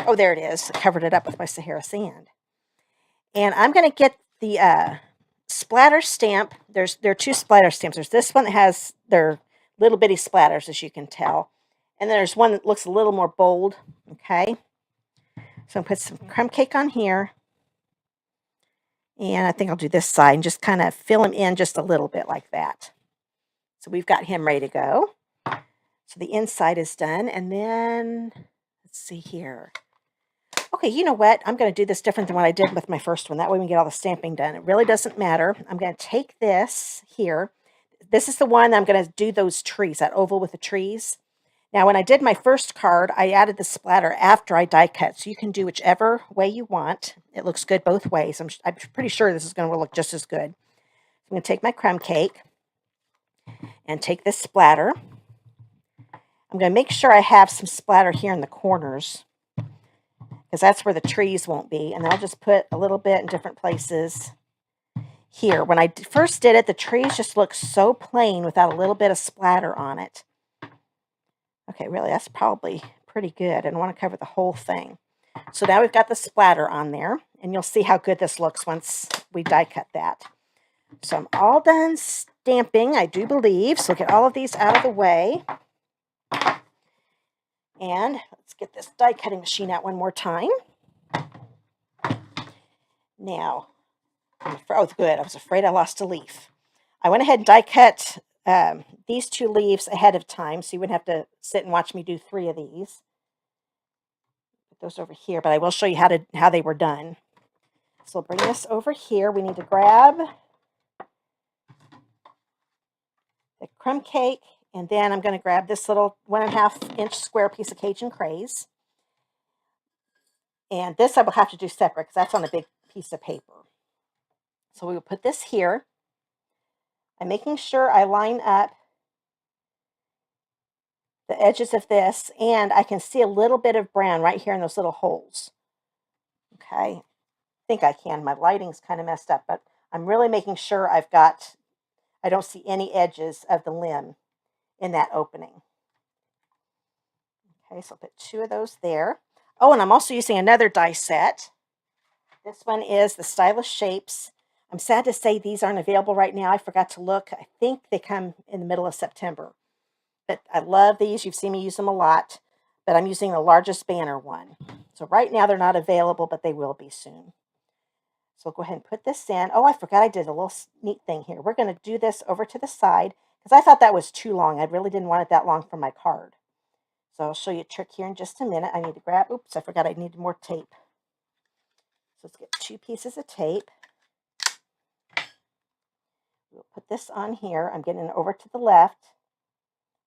Oh, there it is. I covered it up with my Sahara sand. And I'm going to get the splatter stamp. There are two splatter stamps. There's this one that has their little bitty splatters, as you can tell. And then there's one that looks a little more bold. Okay. So I'm going to put some crumb cake on here. And I think I'll do this side and just kind of fill him in just a little bit like that. So we've got him ready to go. So the inside is done. And then, let's see here. Okay, you know what? I'm going to do this different than what I did with my first one. That way we can get all the stamping done. It really doesn't matter. I'm going to take this here. This is the one that I'm going to do those trees, that oval with the trees. Now, when I did my first card, I added the splatter after I die cut. So you can do whichever way you want. It looks good both ways. I'm pretty sure this is going to look just as good. I'm going to take my crumb cake and take this splatter. I'm going to make sure I have some splatter here in the corners, because that's where the trees won't be. And then I'll just put a little bit in different places here. When I first did it, the trees just looked so plain without a little bit of splatter on it. Okay, really, that's probably pretty good. I don't want to cover the whole thing. So now we've got the splatter on there, and you'll see how good this looks once we die cut that. So I'm all done stamping, I do believe. So get all of these out of the way. And let's get this die cutting machine out one more time. Now, oh, good. I was afraid I lost a leaf. I went ahead and die cut these two leaves ahead of time, so you wouldn't have to sit and watch me do 3 of these. Put those over here, but I will show you how they were done. So we'll bring this over here. We need to grab the crumb cake, and then I'm going to grab this little 1.5 inch square piece of Cajun craze. And this I will have to do separate because that's on a big piece of paper. So we will put this here. I'm making sure I line up the edges of this, and I can see a little bit of brown right here in those little holes. Okay, I think I can. My lighting's kind of messed up, but I'm really making sure I don't see any edges of the limb in that opening. Okay, so I'll put 2 of those there. Oh, and I'm also using another die set. This one is the Stylish Shapes. I'm sad to say these aren't available right now. I forgot to look. I think they come in the middle of September. But I love these. You've seen me use them a lot. But I'm using the largest banner one. So right now they're not available, but they will be soon. So we'll go ahead and put this in. Oh, I forgot I did a little neat thing here. We're going to do this over to the side because I thought that was too long. I really didn't want it that long for my card. So I'll show you a trick here in just a minute. I need to grab, oops, I forgot I needed more tape. So let's get 2 pieces of tape. We'll put this on here. I'm getting it over to the left,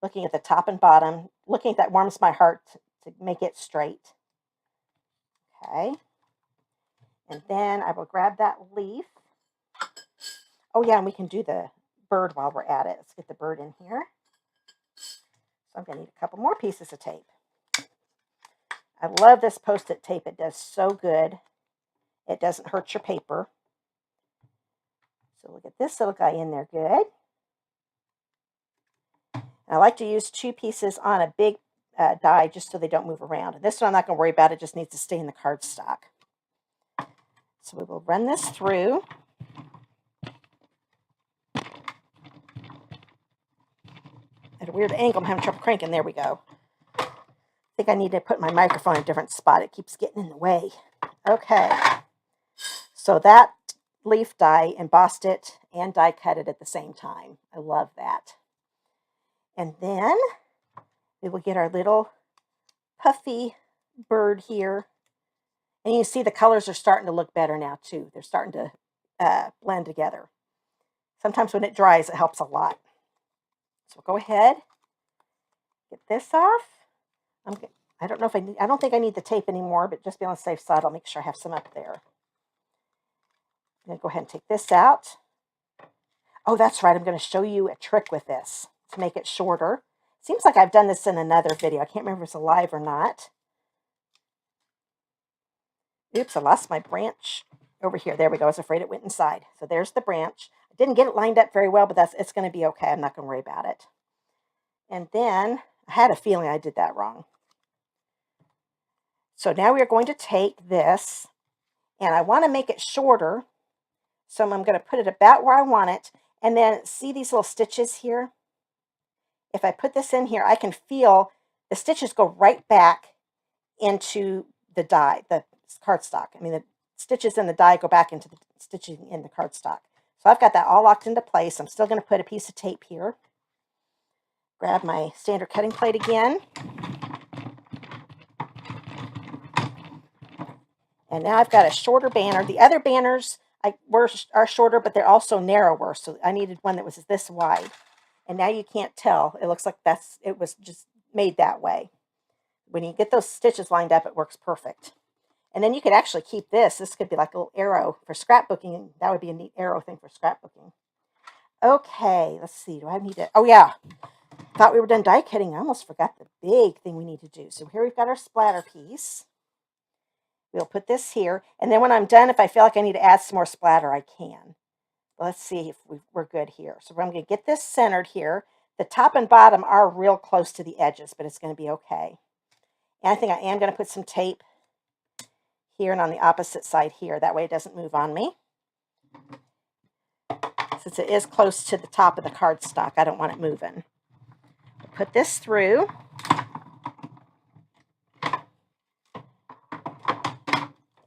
looking at the top and bottom. Looking at that warms my heart to make it straight. Okay. And then I will grab that leaf. Oh yeah, and we can do the bird while we're at it. Let's get the bird in here. So I'm going to need a couple more pieces of tape. I love this Post-it tape. It does so good. It doesn't hurt your paper. So we'll get this little guy in there good. And I like to use 2 pieces on a big die just so they don't move around. And this one I'm not going to worry about. It just needs to stay in the cardstock. So we will run this through. At a weird angle, I'm having trouble cranking. There we go. I think I need to put my microphone in a different spot. It keeps getting in the way. Okay. So that leaf die embossed it and die cut it at the same time. I love that. And then we will get our little puffy bird here. And you see the colors are starting to look better now too. They're starting to blend together. Sometimes when it dries, it helps a lot. So we'll go ahead, get this off. I don't think I need the tape anymore, but just be on the safe side, I'll make sure I have some up there. I'm going to go ahead and take this out. Oh, that's right. I'm going to show you a trick with this to make it shorter. Seems like I've done this in another video. I can't remember if it's live or not. Oops, I lost my branch over here. There we go. I was afraid it went inside. So there's the branch. I didn't get it lined up very well, but it's going to be okay. I'm not going to worry about it. And then I had a feeling I did that wrong. So now we are going to take this, and I want to make it shorter. So I'm going to put it about where I want it. And then see these little stitches here? If I put this in here, I can feel the stitches go right back into the die, the cardstock. I mean, the stitches in the die go back into the stitching in the cardstock. So I've got that all locked into place. I'm still going to put a piece of tape here. Grab my standard cutting plate again. And now I've got a shorter banner. The other banners are shorter, but they're also narrower. So I needed one that was this wide. And now you can't tell. It looks like it was just made that way. When you get those stitches lined up, it works perfect. And then you could actually keep this. This could be like a little arrow for scrapbooking. That would be a neat arrow thing for scrapbooking. Okay, let's see. Do I need to? Oh, yeah. Thought we were done die cutting. I almost forgot the big thing we need to do. So here we've got our splatter piece. We'll put this here. And then when I'm done, if I feel like I need to add some more splatter, I can. Let's see if we're good here. So I'm going to get this centered here. The top and bottom are real close to the edges, but it's going to be okay. And I think I am going to put some tape here and on the opposite side here. That way it doesn't move on me. Since it is close to the top of the cardstock, I don't want it moving. Put this through.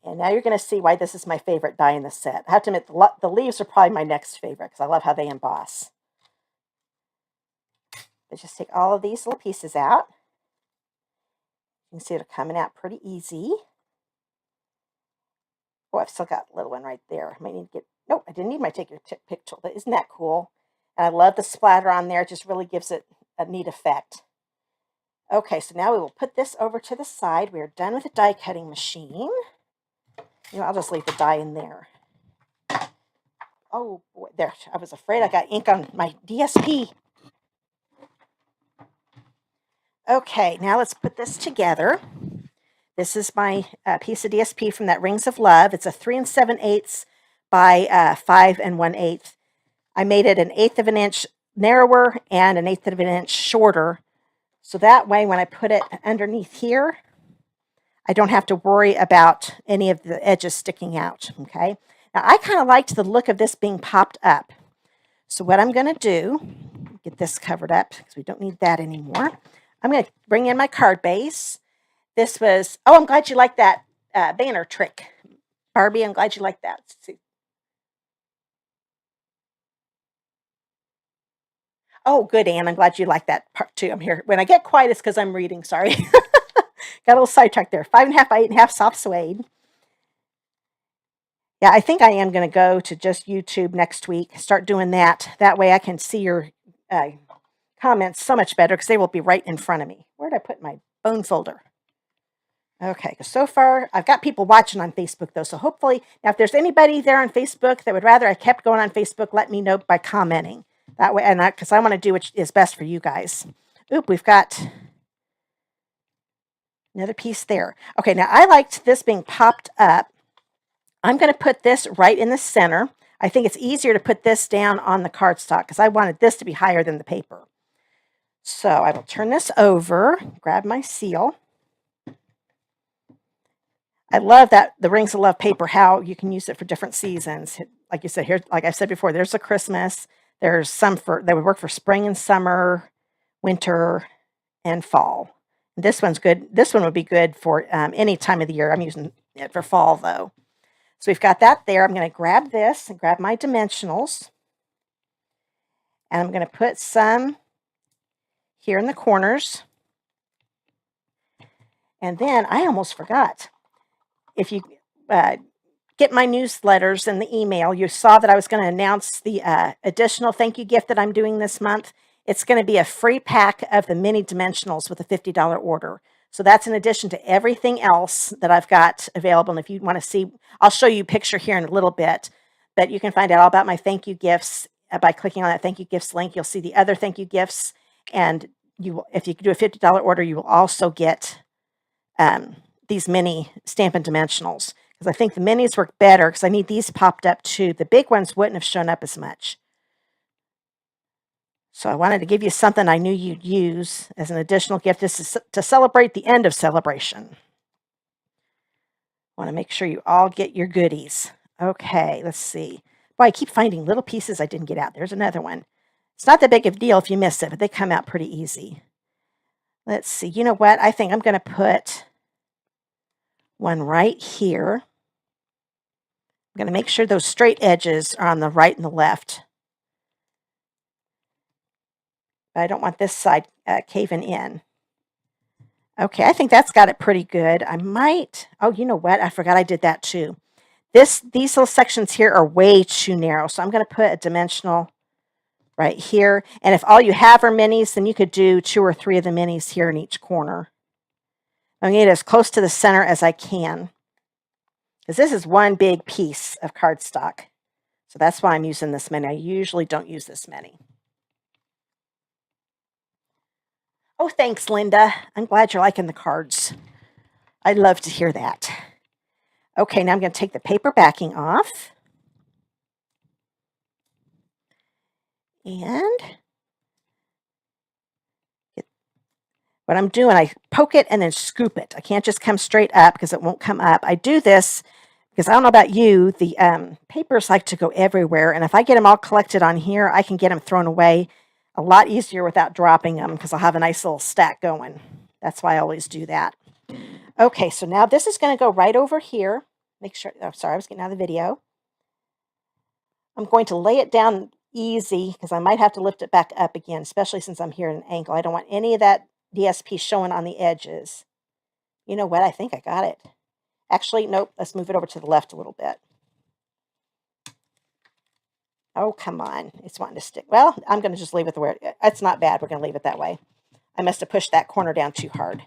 And now you're going to see why this is my favorite die in the set. I have to admit, the leaves are probably my next favorite because I love how they emboss. But just take all of these little pieces out. You can see they're coming out pretty easy. Oh, I've still got a little one right there. I might need to get, nope, I didn't need my take your pick tool, but isn't that cool? And I love the splatter on there. It just really gives it a neat effect. Okay, so now we will put this over to the side. We are done with the die cutting machine. You know, I'll just leave the die in there. Oh boy, there, I was afraid I got ink on my DSP. Okay, now let's put this together. This is my piece of DSP from that Rings of Love. It's a 3 7/8 by 5 1/8. I made it 1/8 of an inch narrower and 1/8 of an inch shorter. So that way, when I put it underneath here, I don't have to worry about any of the edges sticking out, okay? Now, I kind of liked the look of this being popped up. So what I'm going to do, get this covered up because we don't need that anymore. I'm going to bring in my card base. This was, oh, I'm glad you like that banner trick, Barbie. I'm glad you like that. Let's see. Oh, good, Anne. I'm glad you like that part too. I'm here. When I get quiet, it's because I'm reading. Sorry. Got a little sidetracked there. 5.5 by 8.5 soft suede. Yeah, I think I am going to go to just YouTube next week. Start doing that. That way I can see your comments so much better because they will be right in front of me. Where did I put my bone folder? Okay, so far I've got people watching on Facebook though, so hopefully, now if there's anybody there on Facebook that would rather I kept going on Facebook, let me know by commenting. That way, and because I want to do what is best for you guys. Oop, we've got another piece there. Okay, now I liked this being popped up. I'm going to put this right in the center. I think it's easier to put this down on the cardstock because I wanted this to be higher than the paper. So I will turn this over, grab my seal. I love that the Rings of Love paper, how you can use it for different seasons. Like you said, here, like I said before, there's a Christmas. There's some that would work for spring and summer, winter, and fall. This one's good. This one would be good for any time of the year. I'm using it for fall, though. So we've got that there. I'm going to grab this and grab my dimensionals. And I'm going to put some here in the corners. And then I almost forgot. If you get my newsletters and the email, you saw that I was going to announce the additional thank you gift that I'm doing this month. It's going to be a free pack of the mini dimensionals with a $50 order. So that's in addition to everything else that I've got available. And if you want to see, I'll show you a picture here in a little bit, but you can find out all about my thank you gifts by clicking on that thank you gifts link. You'll see the other thank you gifts. And if you do a $50 order, you will also get these mini Stampin' Dimensionals. Because I think the minis work better because I need these popped up too. The big ones wouldn't have shown up as much. So I wanted to give you something I knew you'd use as an additional gift. This is to celebrate the end of Sale-A-Bration. Want to make sure you all get your goodies. Okay, let's see. Boy, I keep finding little pieces I didn't get out. There's another one. It's not that big of a deal if you miss it, but they come out pretty easy. Let's see. You know what? I think I'm going to put one right here. I'm going to make sure those straight edges are on the right and the left. But I don't want this side caving in. Okay, I think that's got it pretty good. I might, oh, you know what? I forgot I did that too. These little sections here are way too narrow, so I'm going to put a dimensional right here. And if all you have are minis, then you could do 2 or 3 of the minis here in each corner. I'm going to get as close to the center as I can, because this is one big piece of cardstock. So that's why I'm using this many. I usually don't use this many. Oh, thanks, Linda. I'm glad you're liking the cards. I'd love to hear that. Okay, now I'm going to take the paper backing off. And what I'm doing, I poke it and then scoop it. I can't just come straight up because it won't come up. I do this because I don't know about you, the papers like to go everywhere. And if I get them all collected on here, I can get them thrown away a lot easier without dropping them because I'll have a nice little stack going. That's why I always do that. Okay, so now this is going to go right over here. Make sure, oh, sorry, I was getting out of the video. I'm going to lay it down easy because I might have to lift it back up again, especially since I'm here at an angle. I don't want any of that DSP showing on the edges. You know what? I think I got it. Actually, nope. Let's move it over to the left a little bit. Oh, come on. It's wanting to stick. Well, I'm going to just leave it the way it's not bad. We're going to leave it that way. I must have pushed that corner down too hard.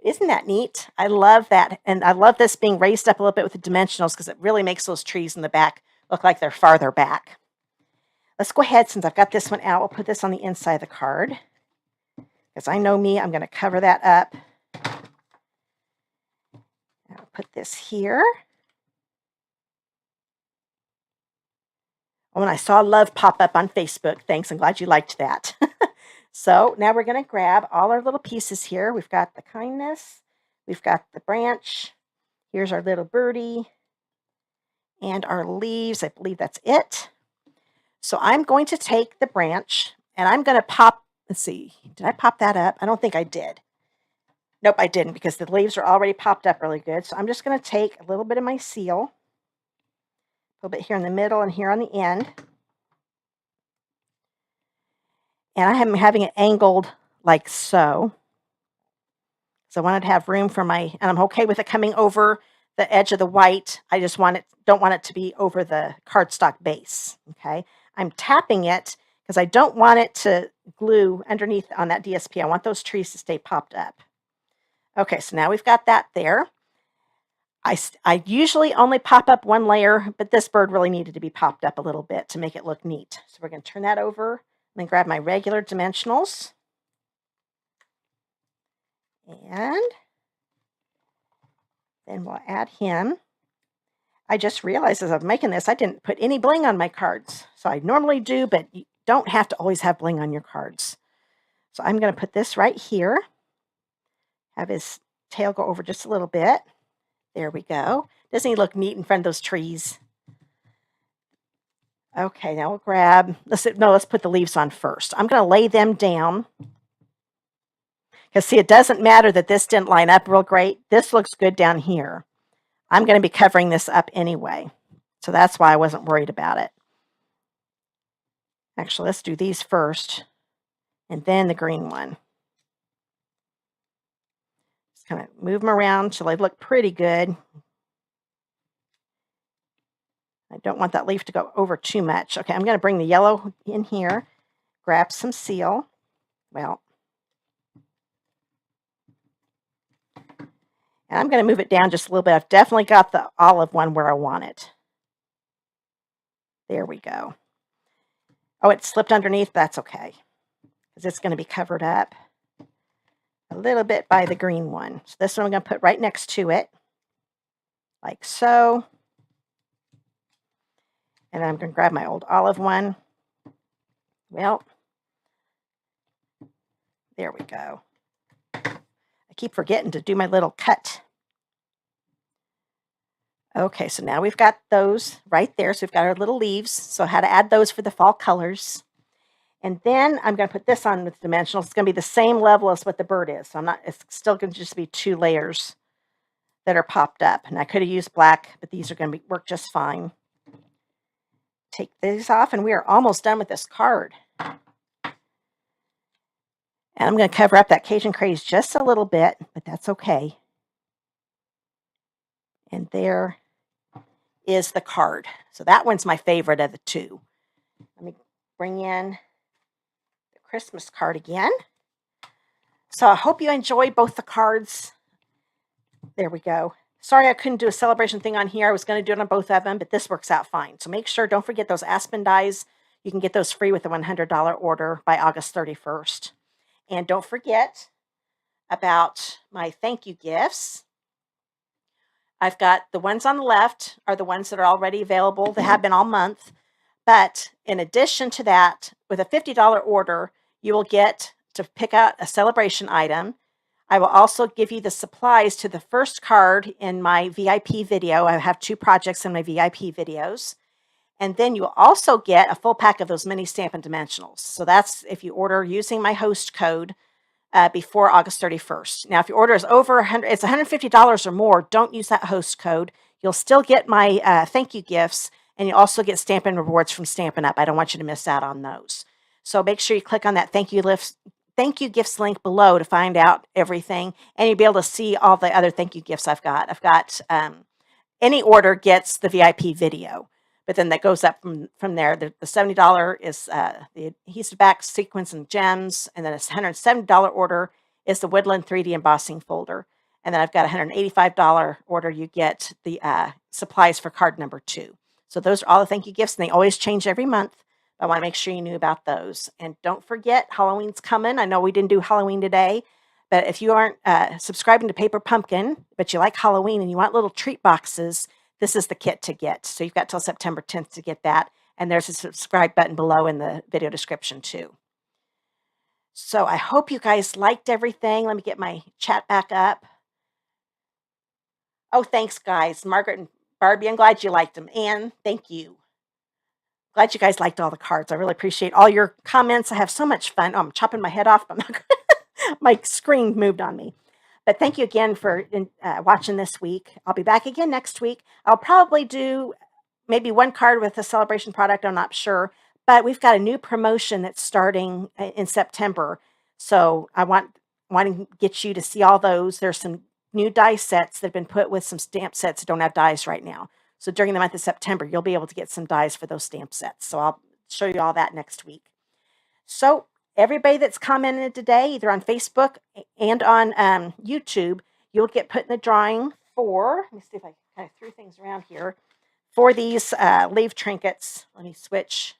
Isn't that neat? I love that. And I love this being raised up a little bit with the dimensionals because it really makes those trees in the back look like they're farther back. Let's go ahead, since I've got this one out, we'll put this on the inside of the card. Because I know me, I'm going to cover that up. I'll put this here. Oh, and I saw love pop up on Facebook. Thanks, I'm glad you liked that. So now we're going to grab all our little pieces here. We've got the kindness. We've got the branch. Here's our little birdie. And our leaves. I believe that's it. So I'm going to take the branch and I'm going to pop, let's see, did I pop that up? I don't think I did. Nope, I didn't because the leaves are already popped up really good. So I'm just going to take a little bit of my seal, a little bit here in the middle and here on the end. And I am having it angled like so. So I wanted to have room for my, and I'm okay with it coming over the edge of the white. I just don't want it to be over the cardstock base, okay? I'm tapping it because I don't want it to glue underneath on that DSP. I want those trees to stay popped up. Okay, so now we've got that there. I usually only pop up one layer, but this bird really needed to be popped up a little bit to make it look neat. So we're going to turn that over and then grab my regular dimensionals. And then we'll add him. I just realized as I'm making this, I didn't put any bling on my cards. So I normally do, but you don't have to always have bling on your cards. So I'm going to put this right here. Have his tail go over just a little bit. There we go. Doesn't he look neat in front of those trees? Okay, now we'll grab, let's put the leaves on first. I'm going to lay them down. Because see, it doesn't matter that this didn't line up real great. This looks good down here. I'm going to be covering this up anyway. So that's why I wasn't worried about it. Actually, let's do these first and then the green one. Just kind of move them around till they look pretty good. I don't want that leaf to go over too much. Okay, I'm going to bring the yellow in here, grab some seal. Well, and I'm going to move it down just a little bit. I've definitely got the olive one where I want it. There we go. Oh, it slipped underneath. That's okay, because it's going to be covered up a little bit by the green one. So this one I'm going to put right next to it, like so. And I'm going to grab my old olive one. Well, there we go. I keep forgetting to do my little cut. Okay, so now we've got those right there. So we've got our little leaves. So how to add those for the fall colors. And then I'm going to put this on with dimensionals. It's going to be the same level as what the bird is. So it's still going to just be 2 layers that are popped up. And I could have used black, but these are going to work just fine. Take these off, and we are almost done with this card. And I'm going to cover up that Cajun Craze just a little bit, but that's okay. And there is the card. So that one's my favorite of the two. Let me bring in the Christmas card again. So I hope you enjoy both the cards. There we go. Sorry I couldn't do a celebration thing on here. I was going to do it on both of them, but this works out fine. So make sure, don't forget those Aspen dies. You can get those free with a $100 order by August 31st. And don't forget about my thank you gifts. I've got the ones on the left are the ones that are already available. They have been all month. But in addition to that, with a $50 order, you will get to pick out a celebration item. I will also give you the supplies to the first card in my VIP video. I have 2 projects in my VIP videos. And then you will also get a full pack of those mini Stampin' Dimensionals. So that's if you order using my host code before August 31st. Now, if your order is over it's $150 or more, don't use that host code. You'll still get my thank you gifts, and you also get Stampin' rewards from Stampin' Up. I don't want you to miss out on those. So make sure you click on that thank you gifts link below to find out everything, and you'll be able to see all the other thank you gifts I've got. I've got any order gets the VIP video, but then that goes up from there. The $70 is the adhesive back sequins and gems, and then a $170 order is the Woodland 3D embossing folder. And then I've got a $185 order. You get the supplies for card number 2. So those are all the thank you gifts, and they always change every month. I want to make sure you knew about those. And don't forget, Halloween's coming. I know we didn't do Halloween today, but if you aren't subscribing to Paper Pumpkin, but you like Halloween and you want little treat boxes, this is the kit to get. So you've got till September 10th to get that. And there's a subscribe button below in the video description too. So I hope you guys liked everything. Let me get my chat back up. Oh, thanks, guys. Margaret and Barbie, I'm glad you liked them. Anne, thank you. Glad you guys liked all the cards. I really appreciate all your comments. I have so much fun. Oh, I'm chopping my head off, but I'm not my screen moved on me. But thank you again for watching this week. I'll be back again next week. I'll probably do maybe one card with a celebration product. I'm not sure. But we've got a new promotion that's starting in September. So I want to get you to see all those. There's some new die sets that have been put with some stamp sets that don't have dies right now. So during the month of September, you'll be able to get some dies for those stamp sets. So I'll show you all that next week. So everybody that's commented today, either on Facebook and on YouTube, you'll get put in the drawing for, let me see if I kind of threw things around here, for these leaf trinkets. Let me switch.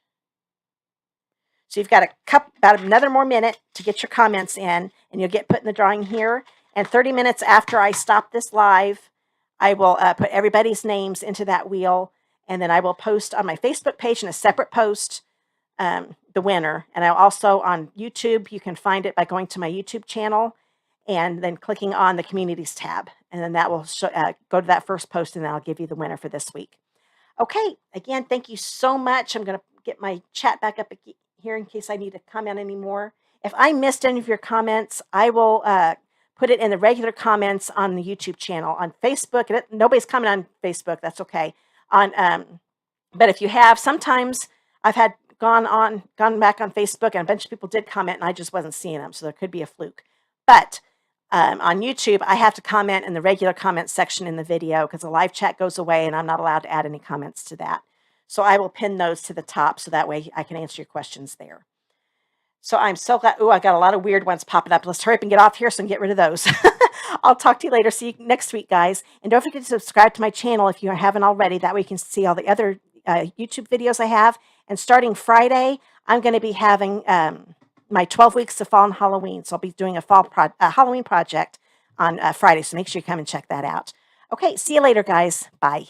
So you've got about another more minute to get your comments in, and you'll get put in the drawing here. And 30 minutes after I stop this live, I will put everybody's names into that wheel, and then I will post on my Facebook page in a separate post the winner. And I'll also on YouTube, you can find it by going to my YouTube channel and then clicking on the communities tab. And then that will go to that first post, and I'll give you the winner for this week. Okay, again, thank you so much. I'm going to get my chat back up here in case I need to comment anymore. If I missed any of your comments, I will put it in the regular comments on the YouTube channel. On Facebook, nobody's commenting on Facebook. That's okay. But if you have, sometimes I've had gone back on Facebook, and a bunch of people did comment, and I just wasn't seeing them. So there could be a fluke. But on YouTube, I have to comment in the regular comment section in the video because the live chat goes away, and I'm not allowed to add any comments to that. So I will pin those to the top so that way I can answer your questions there. So I'm so glad. Oh, I got a lot of weird ones popping up. Let's hurry up and get off here so I can get rid of those. I'll talk to you later. See you next week, guys. And don't forget to subscribe to my channel if you haven't already. That way you can see all the other YouTube videos I have. And starting Friday, I'm going to be having my 12 weeks of fall and Halloween. So I'll be doing a Halloween project on Friday. So make sure you come and check that out. Okay, see you later, guys. Bye.